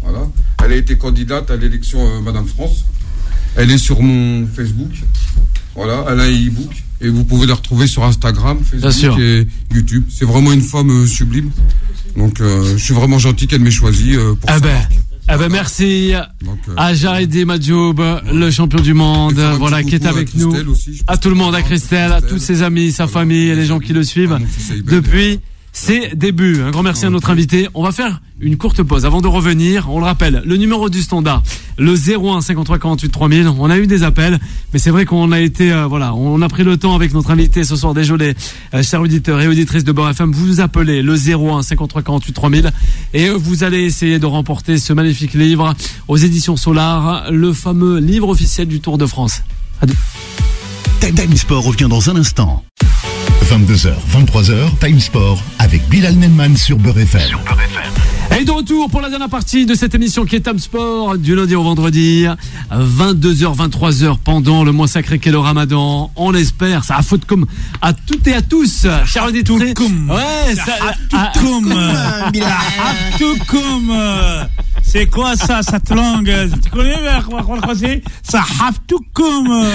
Voilà. Elle a été candidate à l'élection Madame France. Elle est sur mon Facebook. Voilà. Elle a un e-book. Et vous pouvez la retrouver sur Instagram, Facebook et YouTube. C'est vraiment une femme sublime. Donc je suis vraiment gentil qu'elle m'ait choisi pour ça. Merci à Jaredi Madjoub, le champion du monde, voilà, qui est avec nous. À tout le monde, à Christelle, à tous ses amis, sa famille et les gens qui le suivent depuis ses débuts. Un grand merci à notre invité. On va faire une courte pause avant de revenir. On le rappelle, le numéro du standard, le 01 53 48 3000. On a eu des appels, mais c'est vrai qu'on a été, on a pris le temps avec notre invité ce soir, désolé, chers auditeurs et auditrices de Beurre FM, vous appelez le 01 53 48 3000 et vous allez essayer de remporter ce magnifique livre aux éditions Solar, le fameux livre officiel du Tour de France. Time Sport revient dans un instant. 22h, 23h, Time Sport avec Bilal Nenman sur Beurre FM. Et de retour pour la dernière partie de cette émission qui est Time Sport du lundi au vendredi, 22h, 23h pendant le mois sacré qu'est le Ramadan. On l'espère, ça a faute comme à toutes et à tous. Chers auditeurs. Ouais, ça c'est quoi ça, cette langue? Tu connais, ça haftukum.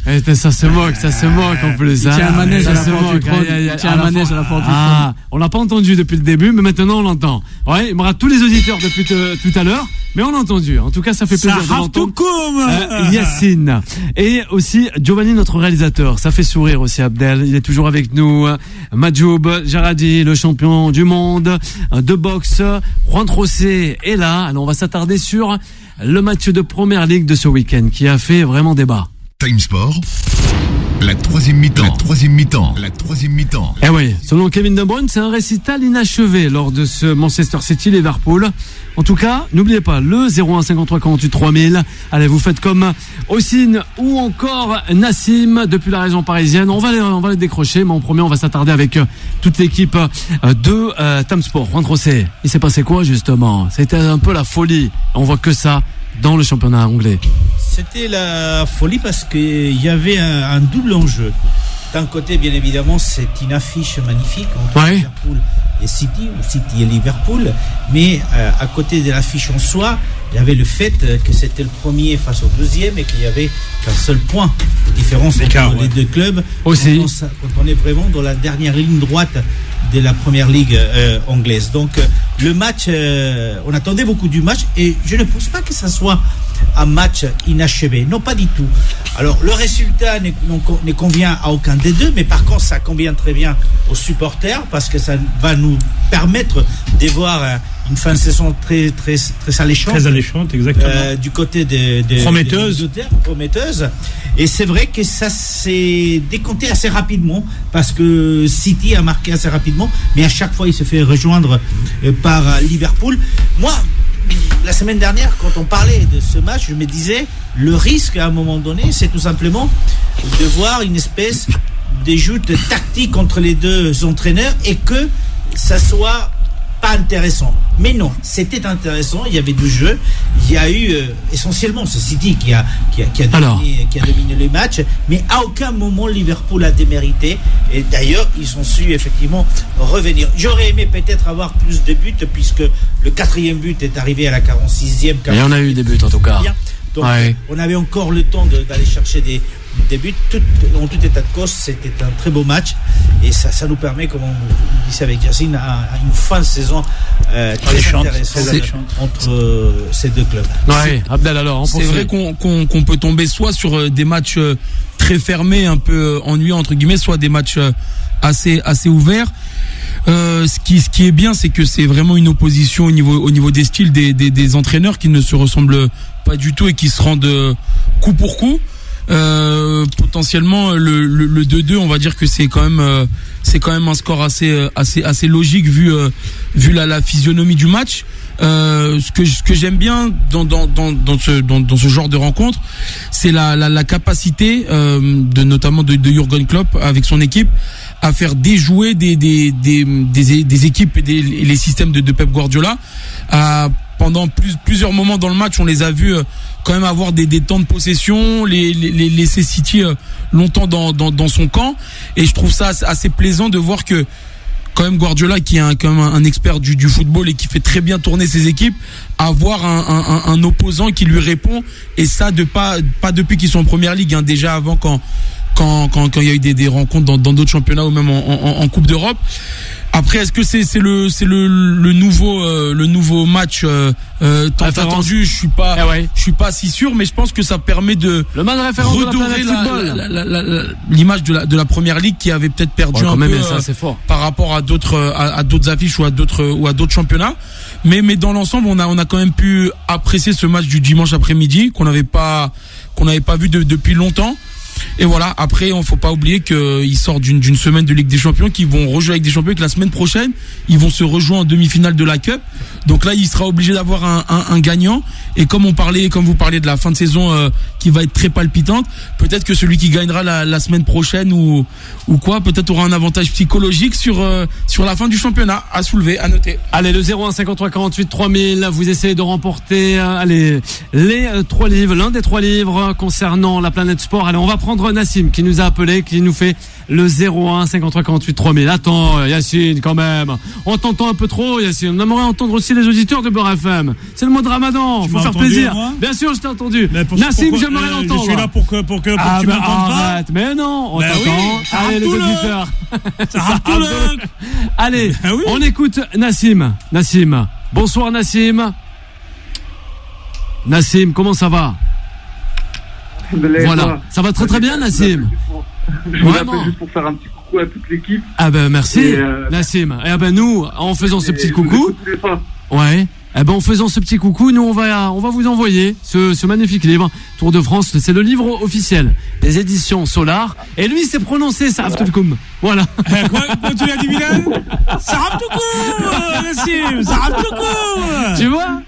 Ça se moque en plus. Il tient un manège à la porte du trône. On l'a pas entendu depuis le début, mais maintenant on l'entend. Ouais, il me rate tous les auditeurs depuis tout à l'heure, mais on l'a entendu. En tout cas, ça fait plaisir de l'entendre. Yacine. Et aussi Giovanni, notre réalisateur. Ça fait sourire aussi Abdel. Il est toujours avec nous. Madjoub, Jaradi, le champion du monde de boxe. Juan José est là. Alors on va s'attarder sur le match de première ligue de ce week-end qui a fait vraiment débat. Time Sport, la troisième mi-temps. Eh oui, selon Kevin De Bruyne, c'est un récital inachevé lors de ce Manchester City-Liverpool. En tout cas, n'oubliez pas, le 01 53 48 3000. Allez, vous faites comme Ossine ou encore Nassim depuis la région parisienne. On va les décrocher, mais en premier, on va s'attarder avec toute l'équipe de Time Sport. Juan José, il s'est passé quoi justement? C'était un peu la folie. On voit que ça dans le championnat anglais. C'était la folie parce qu'il y avait un double enjeu. D'un côté, bien évidemment, c'est une affiche magnifique entre Liverpool et City, ou City et Liverpool. Mais à côté de l'affiche en soi, il y avait le fait que c'était le premier face au deuxième et qu'il n'y avait qu'un seul point de différence entre les deux clubs. Aussi. Quand on est vraiment dans la dernière ligne droite de la première ligue anglaise. Donc le match, on attendait beaucoup du match et je ne pense pas que ça soit un match inachevé. Non, pas du tout. Alors le résultat ne convient à aucun des deux, mais par contre ça convient très bien aux supporters parce que ça va nous permettre de voir une fin de saison très alléchante. Très alléchante, exactement. Du côté des prometteuse. Et c'est vrai que ça s'est décompté assez rapidement parce que City a marqué assez rapidement, mais à chaque fois il se fait rejoindre par Liverpool. Moi, la semaine dernière, quand on parlait de ce match, je me disais, le risque à un moment donné, c'est tout simplement de voir une espèce de joute tactique entre les deux entraîneurs et que ça soit pas intéressant. Mais non, c'était intéressant. Il y avait du jeu. Il y a eu essentiellement ce City qui a dominé les matchs, mais à aucun moment Liverpool a démérité. Et d'ailleurs, ils ont su effectivement revenir. J'aurais aimé peut-être avoir plus de buts, puisque le 4e but est arrivé à la 46e. Et on a eu des buts en tout cas. Donc on avait encore le temps d'aller chercher des buts. En tout état de cause, c'était un très beau match, et ça nous permet, comme on dit avec Yacine, à une fin de saison très intéressante entre ces deux clubs. Abdel, alors c'est vrai qu'on peut tomber soit sur des matchs très fermés, un peu ennuyants entre guillemets, soit des matchs assez ouverts. Ce qui est bien, c'est que c'est vraiment une opposition au niveau des styles des entraîneurs qui ne se ressemblent pas du tout et qui se rendent coup pour coup. Potentiellement le 2-2, on va dire que c'est quand même un score assez logique vu la physionomie du match. Ce que j'aime bien dans ce genre de rencontre, c'est la capacité notamment de Jürgen Klopp avec son équipe à faire déjouer des équipes et les systèmes de Pep Guardiola. Pendant plusieurs moments dans le match, on les a vus quand même avoir des temps de possession, les laisser City longtemps dans son camp, et je trouve ça assez plaisant de voir que quand même Guardiola, qui est quand même un expert du football et qui fait très bien tourner ses équipes, avoir un opposant qui lui répond, et ça pas depuis qu'ils sont en première ligue, déjà avant quand il y a eu des rencontres dans d'autres championnats ou même en Coupe d'Europe. Après, est-ce que c'est le nouveau match tant attendu? Je suis pas si sûr, mais je pense que ça permet de redorer l'image de la première ligue, qui avait peut-être perdu un peu par rapport à d'autres affiches ou à d'autres championnats. Mais dans l'ensemble, on a quand même pu apprécier ce match du dimanche après-midi qu'on n'avait pas vu depuis longtemps. Et voilà, après, on faut pas oublier qu'ils sortent d'une semaine de Ligue des Champions, qu'ils vont rejouer avec des champions, et que la semaine prochaine, ils vont se rejoindre en demi-finale de la Cup. Donc là, il sera obligé d'avoir un gagnant. Et comme vous parliez de la fin de saison qui va être très palpitante, peut-être que celui qui gagnera la semaine prochaine ou quoi, peut-être aura un avantage psychologique sur la fin du championnat à soulever, à noter. Allez, le 01 53 48 3000, vous essayez de remporter les 3 livres, l'un des 3 livres concernant la planète sport. Allez, on va prendre Nassim qui nous a appelé, qui nous fait le 01 53 48 3000. Attends, Yacine, quand même. On t'entend un peu trop, Yacine. On aimerait entendre aussi les auditeurs de Beurre FM. C'est le mois de Ramadan. Faut faire plaisir. Bien sûr, je t'ai entendu. Nassim, j'aimerais l'entendre. Je suis là pour que tu m'entendes pas. Mais non, on t'entend. Allez, les auditeurs. Allez, on écoute Nassim. Bonsoir, Nassim. Nassim, comment ça va? Voilà, ça va très bien, Nassim. Je vous appelle juste pour faire un petit coucou à toute l'équipe. Ah ben merci, Nassim. Et ben nous, en faisant ce petit coucou, en faisant ce petit coucou, nous on va vous envoyer ce magnifique livre Tour de France. C'est le livre officiel des éditions Solar. Et lui, s'est prononcé Saraftoulkoum. Voilà. Quoi tu l'as dit, Bilal? Saraftoulkoum, Nassim, Saraftoulkoum. Tu vois?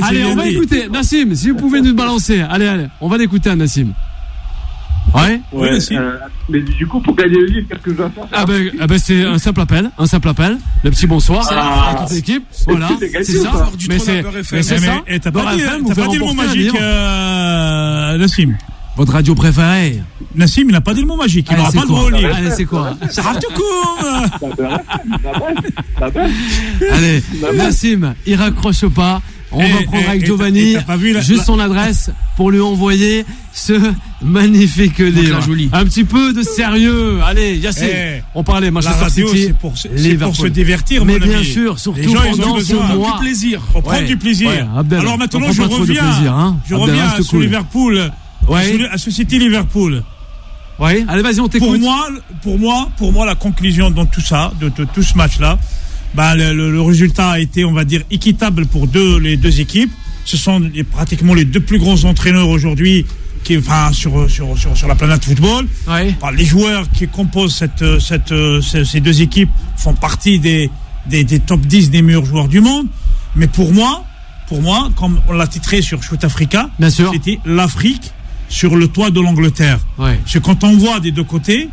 Allez, on va écouter. Nassim, si vous pouvez nous balancer. Allez, on va l'écouter, Nassim. Ouais, mais du coup, pour gagner le livre, qu'est-ce que je dois faire? C'est un simple appel. Le petit bonsoir à toute l'équipe. Voilà, c'est ça. Mais c'est ça. Et t'as pas dit le mot magique, Nassim. Votre radio préférée. Nassim, il n'a pas dit le mot magique. Il n'aura pas le droit au livre. Allez, c'est quoi? Ça rate tout court. Allez, Nassim, il raccroche pas. On va prendre avec Giovanni juste son adresse pour lui envoyer ce magnifique livre. Un petit peu de sérieux. Allez, Yacine, on parlait Manchester City. C'est pour se divertir, mais bien sûr, surtout pendant ce mois. Du plaisir. On prend du plaisir. Alors maintenant, je reviens sur Liverpool, à ce City Liverpool. Oui, allez, vas-y, on t'écoute. Pour moi, la conclusion dans tout ça, de tout ce match-là, le résultat a été, on va dire, équitable pour les deux équipes. Ce sont pratiquement les deux plus grands entraîneurs aujourd'hui sur la planète football. Les joueurs qui composent ces deux équipes font partie des top 10 des meilleurs joueurs du monde. Mais pour moi, comme on l'a titré sur Shoot Africa, c'était l'Afrique sur le toit de l'Angleterre. Parce que quand on voit des deux côtés,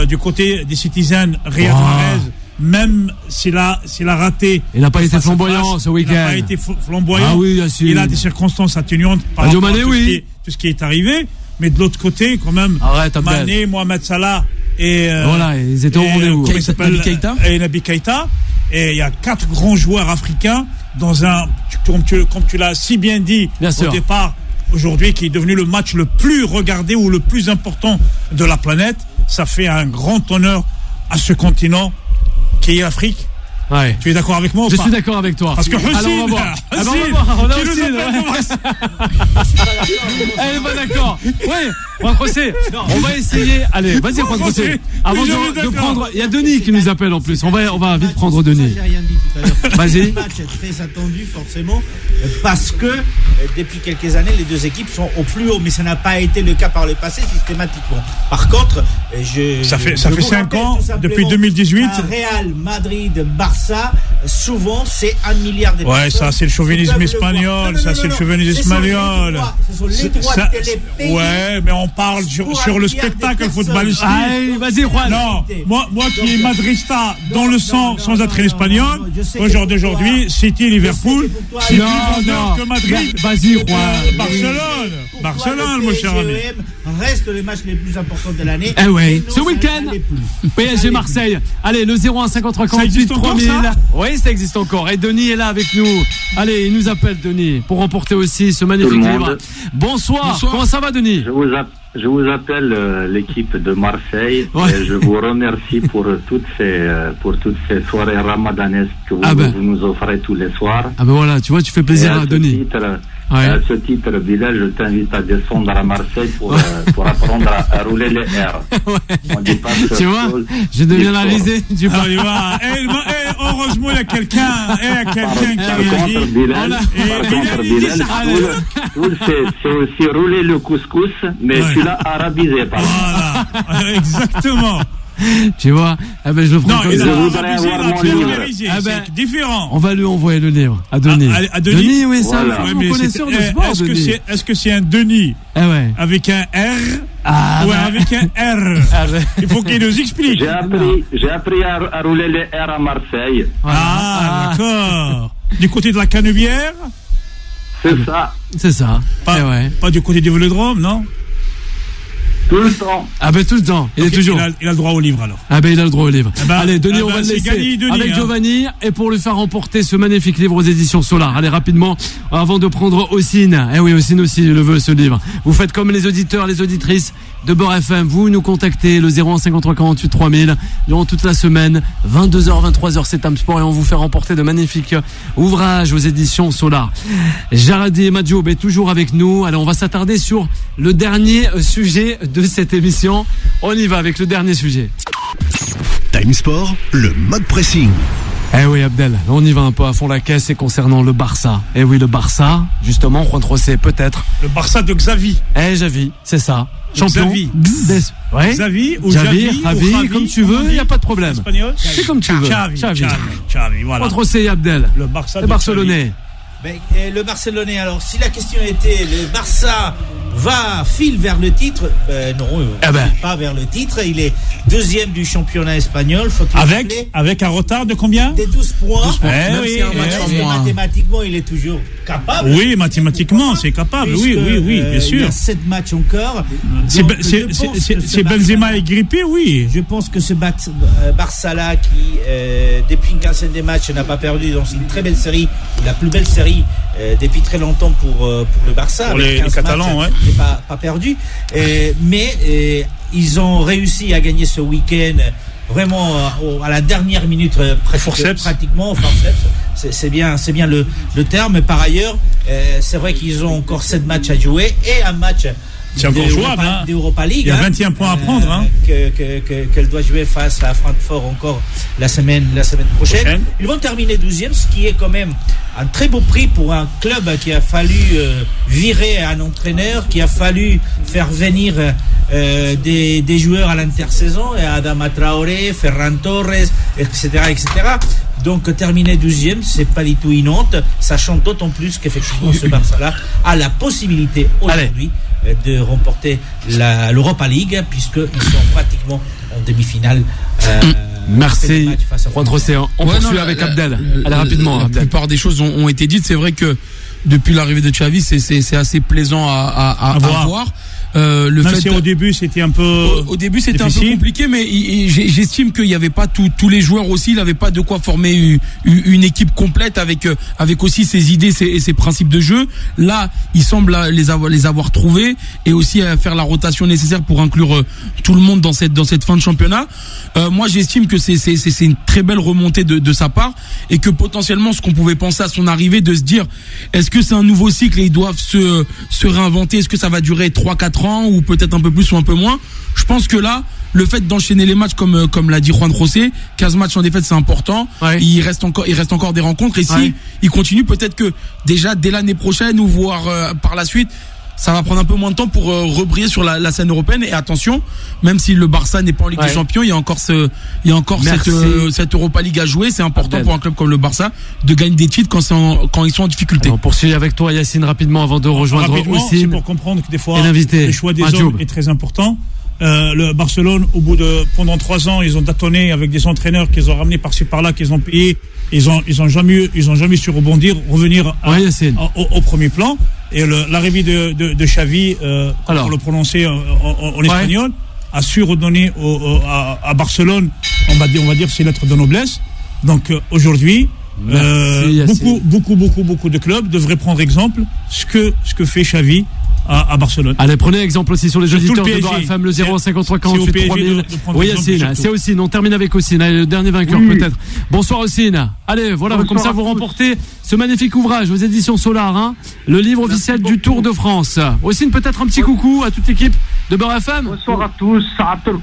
du côté des Citizens, Riyad Mahrez même s'il a raté. Il n'a pas été flamboyant ce week-end. Il n'a pas été flamboyant. Ah oui, bien sûr. Il a des circonstances atténuantes par rapport à tout ce qui est arrivé. Mais de l'autre côté, quand même, Mané, Mohamed Salah et voilà, ils étaient au rendez-vous. Et Naby Keïta. Et il y a 4 grands joueurs africains dans comme tu l'as si bien dit au départ, aujourd'hui, qui est devenu le match le plus regardé ou le plus important de la planète. Ça fait un grand honneur à ce continent qui est l'Afrique. Ouais. Tu es d'accord avec moi ou pas? Je suis d'accord avec toi. Parce que on va voir. On a aussi. Elle est pas d'accord. Oui, Juan José. On va essayer. Allez, vas-y, Juan José. Avant de prendre, il y a Denis qui nous appelle en plus. On va vite prendre Denis. J'ai rien dit tout à l'heure. Vas-y. Le match est très attendu forcément parce que depuis quelques années, les deux équipes sont au plus haut, mais ça n'a pas été le cas par le passé systématiquement. Par contre, ça fait 5 ans depuis 2018. Real Madrid, Barça, souvent c'est 1 milliard de personnes. Ouais, ça c'est le chauvinisme espagnol. Ça c'est le chauvinisme espagnol. Ce sont les droits de télé payés. Ouais, mais on parle sur le spectacle footballistique. Allez, vas-y, Juan. Non, moi qui est madrista dans le sang sans être espagnol, aujourd'hui, City, Liverpool, c'est plus vendeur que Madrid. Vas-y, Juan. Barcelone, mon cher ami. Reste les matchs les plus importants de l'année. Eh ouais, ce week-end, PSG Marseille. Allez, le 0-1-53 48 3000. Oui, ça existe encore. Et Denis est là avec nous. Allez, il nous appelle, Denis, pour remporter aussi ce magnifique livre. Bonsoir. Comment ça va, Denis? Je vous appelle l'équipe de Marseille. Ouais. Et je vous remercie pour toutes ces soirées ramadanesques que vous nous offrez tous les soirs. Ah ben voilà, tu vois, tu fais plaisir à Denis. À ce titre, Bilal, je t'invite à descendre à Marseille pour apprendre à rouler les R. On dit pas tu vois, je deviens la risée du bas. Heureusement, il y a quelqu'un qui réagit. Par contre, Bilal, c'est aussi rouler le couscous, mais tu l'as arabisé. Voilà, exactement. Tu vois, je le prends comme ça. Je voudrais avoir mon livre. C'est différent. On va lui envoyer le livre à Denis. À Denis, oui, ça. Voilà. Mon connaisseur de sport, Denis. Est-ce que c'est un Denis avec un R ou avec un R? Il faut qu'il nous explique. J'ai appris à rouler les R à Marseille. Ah, d'accord. Du côté de la Canebière? C'est ça. Pas du côté du Vélodrome, non? Tout le temps. Ah ben tout le temps. Il est toujours. Il a le droit au livre alors. Ah ben il a le droit au livre. Allez, Denis, on va le laisser avec Giovanni et pour lui faire remporter ce magnifique livre aux éditions Solar. Allez rapidement, avant de prendre Ossine. Eh oui, Ossine aussi le veut ce livre. Vous faites comme les auditeurs, les auditrices de Beurre FM. Vous nous contactez le 0153 48 3000 durant toute la semaine, 22h, 23h, c'est Time Sport et on vous fait remporter de magnifiques ouvrages aux éditions Solar. Jaradi et Madjoub est toujours avec nous. Alors on va s'attarder sur le dernier sujet de cette émission. On y va avec le dernier sujet. Time Sport, le mode pressing. Eh oui, Abdel, on y va un peu à fond la caisse et concernant le Barça. Eh oui, le Barça, justement, Juan José, peut-être. Le Barça de Xavi. Xavi, c'est ça. Champion. Xavi. Ouais. Xavi ou Javi, comme tu veux, il n'y a pas de problème. C'est comme tu veux. Xavi, voilà. Juan José et Abdel. Le Barça de Barcelonais. Le Barcelonais, alors si la question était le Barça file vers le titre, non, pas vers le titre, il est deuxième du championnat espagnol. Avec un retard de combien? Des 12 points. 12 points. Mathématiquement, il est toujours capable. Oui, mathématiquement, c'est capable. Oui, bien sûr. Il y a 7 matchs encore. C'est Benzema est grippé, oui. Je pense que ce Barça-là, qui depuis une quinzaine de matchs n'a pas perdu, donc c'est une très belle série, la plus belle série depuis très longtemps pour le Barça. Pour les Catalans, matchs, c'est pas perdu. Mais ils ont réussi à gagner ce week-end vraiment à la dernière minute, pratiquement. Forceps, c'est bien le terme. Mais par ailleurs, c'est vrai qu'ils ont encore 7 matchs à jouer et un match. C'est encore jouable, d'Europa League. Il y a 21 points à prendre. Qu'elle doit jouer face à Francfort encore la semaine prochaine. Ils vont terminer 12e, ce qui est quand même un très beau prix pour un club qui a fallu virer un entraîneur, qui a fallu faire venir des joueurs à l'intersaison, Adama Traoré, Ferran Torres, etc. Donc terminer 12e, c'est pas du tout une honte, sachant d'autant plus qu'effectivement ce Barça-là a la possibilité aujourd'hui de remporter l'Europa League, puisqu'ils sont pratiquement en demi-finale Merci. Juan José, on poursuit avec Abdel. Allez, rapidement. La plupart des choses ont été dites. C'est vrai que depuis l'arrivée de Xavi, c'est assez plaisant à voir. Le fait si au début c'était un peu c'était un peu compliqué, mais j'estime qu'il n'y avait pas tous les joueurs aussi, il n'avait pas de quoi former une équipe complète avec aussi ses idées et ses principes de jeu. Là, il semble les avoir trouvés et aussi faire la rotation nécessaire pour inclure tout le monde dans cette fin de championnat. Moi, j'estime que c'est une très belle remontée de sa part et que potentiellement ce qu'on pouvait penser à son arrivée, de se dire est-ce que c'est un nouveau cycle et ils doivent se réinventer, est-ce que ça va durer 3-4 ans ou peut-être un peu plus ou un peu moins. Je pense que là, le fait d'enchaîner les matchs comme l'a dit Juan José, 15 matchs en défaite, c'est important. Ouais. Il reste encore des rencontres et si il continue, peut-être que déjà dès l'année prochaine ou voire par la suite, ça va prendre un peu moins de temps pour rebriller sur la scène européenne. Et attention, même si le Barça n'est pas en Ligue des Champions, il y a encore cette Europa League à jouer. C'est important pour un club comme le Barça de gagner des titres quand ils sont en difficulté. On poursuit avec toi, Yacine, rapidement avant de rejoindre aussi. C'est pour comprendre que des fois, le choix des hommes est très important. Le Barcelone, pendant 3 ans, ils ont tâtonné avec des entraîneurs qu'ils ont ramenés par-ci par-là, qu'ils ont payés. Ils ont jamais su revenir au premier plan. Et l'arrivée de Xavi, pour le prononcer en espagnol, a su redonner à Barcelone, on va dire ses lettres de noblesse. Donc aujourd'hui, beaucoup de clubs devraient prendre exemple ce que fait Xavi à Barcelone. Allez, prenez exemple aussi sur les auditeurs de Beurre FM, le 053 48 3000. Oui, Yacine, c'est Ossine. On termine avec Ossine. Allez, le dernier vainqueur peut-être. Bonsoir Ossine. Allez, voilà, bonsoir, comme ça vous remportez ce magnifique ouvrage aux éditions Solar, hein, le livre officiel du Tour de France. Ossine, peut-être un petit coucou à toute l'équipe de Beurre FM. Bonsoir à tous,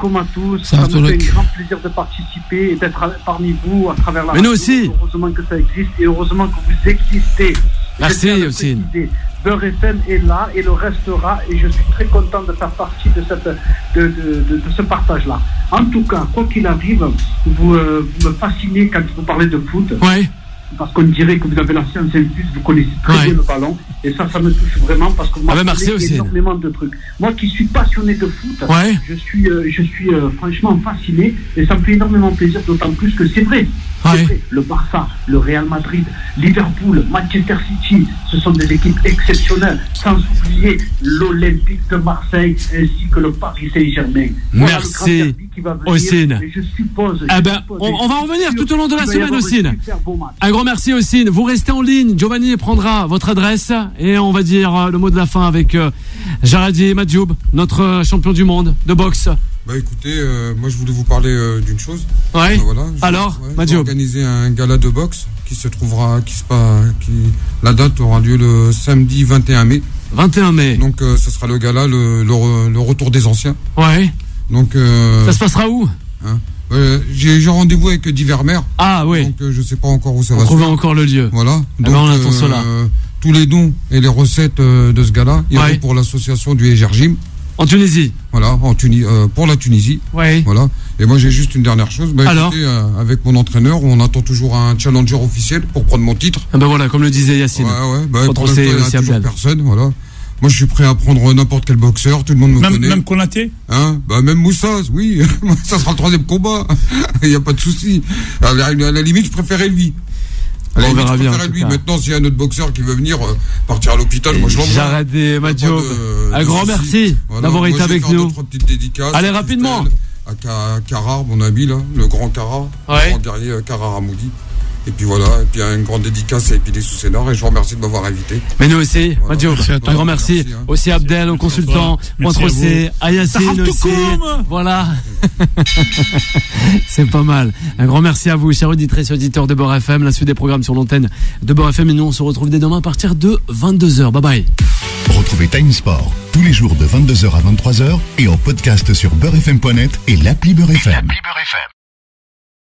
comme à tous. Ça nous fait un grand plaisir de participer et d'être parmi vous à travers la radio. Mais nous aussi. Heureusement que ça existe et heureusement que vous existez. Merci Ossine. Beurre FM est là et le restera et je suis très content de faire partie de ce partage-là. En tout cas, quoi qu'il arrive, vous me fascinez quand vous parlez de foot. Ouais. Parce qu'on dirait que vous avez la science infuse, vous connaissez très bien le ballon et ça me touche vraiment parce que moi j'ai énormément de trucs. Moi qui suis passionné de foot, je suis franchement fasciné et ça me fait énormément plaisir, d'autant plus que c'est vrai. Le Barça, le Real Madrid, Liverpool, Manchester City, ce sont des équipes exceptionnelles, sans oublier l'Olympique de Marseille ainsi que le Paris Saint-Germain. Merci Ossine. On va en revenir tout au long de la semaine, Ossine. Un grand merci Ossine. Vous restez en ligne, Giovanni prendra votre adresse et on va dire le mot de la fin avec Jaradi Madjoub, notre champion du monde de boxe. Écoutez, moi je voulais vous parler d'une chose. Ouais. Alors, Madjoub. J'ai organisé un gala de boxe la date aura lieu le samedi 21 mai. 21 mai. Donc ce sera le gala, le retour des anciens. Ouais. Donc ça se passera où? J'ai rendez-vous avec Divermer. Ah oui. Donc je sais pas encore où ça va se trouver encore le lieu. Voilà. Donc on attend cela. Tous les dons et les recettes de ce gala iront pour l'association du Egergym. En Tunisie. Voilà, pour la Tunisie. Oui. Voilà. Et moi j'ai juste une dernière chose. Écoutez, avec mon entraîneur, on attend toujours un challenger officiel pour prendre mon titre. Voilà, comme le disait Yacine. Pour l'instant, il n'y a toujours personne. Voilà. Moi, je suis prêt à prendre n'importe quel boxeur, tout le monde me connaît. Même Konaté même Moussa, oui. Ça sera le 3e combat. Il n'y a pas de souci. À la limite, je préférais lui. On verra bien. Maintenant, s'il y a un autre boxeur qui veut venir partir à l'hôpital, moi je l'envoie. Jaradi Madjoub, un grand merci d'avoir été avec nous. Allez, rapidement. À Carrare, mon ami, là, le grand Carrare, le grand guerrier Carrare Amoudi. Et puis voilà, et puis une grande dédicace à Épidé Soussénard et je vous remercie de m'avoir invité. Mais nous aussi, Madjoub, un grand merci. Aussi Abdel, au consultant, Montrocé, à Yacine aussi. Voilà. C'est pas mal. Un grand merci à vous, chers auditrices et auditeurs de Beurre FM. La suite des programmes sur l'antenne de Beurre FM. Et nous, on se retrouve dès demain à partir de 22h. Bye bye. Retrouvez Time Sport tous les jours de 22h à 23h et en podcast sur beurrefm.net et l'appli Beurre FM.